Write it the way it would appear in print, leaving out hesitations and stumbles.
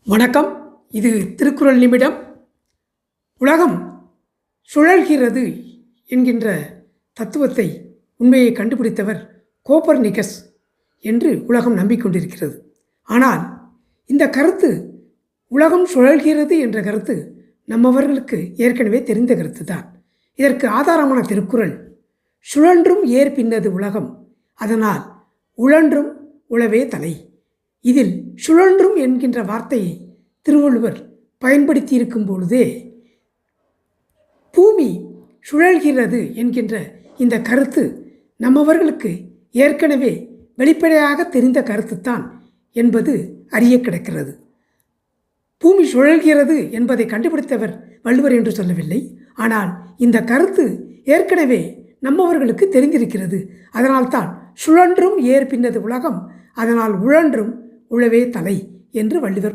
வணக்கம். இது திருக்குறள் நிமிடம். உலகம் சுழல்கிறது என்கின்ற தத்துவத்தை உண்மையை கண்டுபிடித்தவர் கோப்பர்நிக்கஸ் என்று உலகம் நம்பிக்கொண்டிருக்கிறது. ஆனால் இந்த கருத்து, உலகம் சுழல்கிறது என்ற கருத்து நம்மவர்களுக்கு ஏற்கனவே தெரிந்த கருத்து தான். இதற்கு ஆதாரமான திருக்குறள், சுழன்றும் ஏர் பின்னது உலகம், அதனால் உழன்றும் உழவே தலை. இதில் சுழன்றும் என்கின்ற வார்த்தையை திருவள்ளுவர் பயன்படுத்தியிருக்கும் பொழுதே பூமி சுழல்கிறது என்கின்ற இந்த கருத்து நம்மவர்களுக்கு ஏற்கனவே வெளிப்படையாக தெரிந்த கருத்துத்தான் என்பது அறிய கிடக்கிறது. பூமி சுழல்கிறது என்பதை கண்டுபிடித்தவர் வள்ளுவர் என்று சொல்லவில்லை. ஆனால் இந்த கருத்து ஏற்கனவே நம்மவர்களுக்கு தெரிந்திருக்கிறது. அதனால்தான் சுழன்றும் ஏர் பின்னது உலகம், அதனால் உழன்றும் உழவே தலை என்று வள்ளுவர்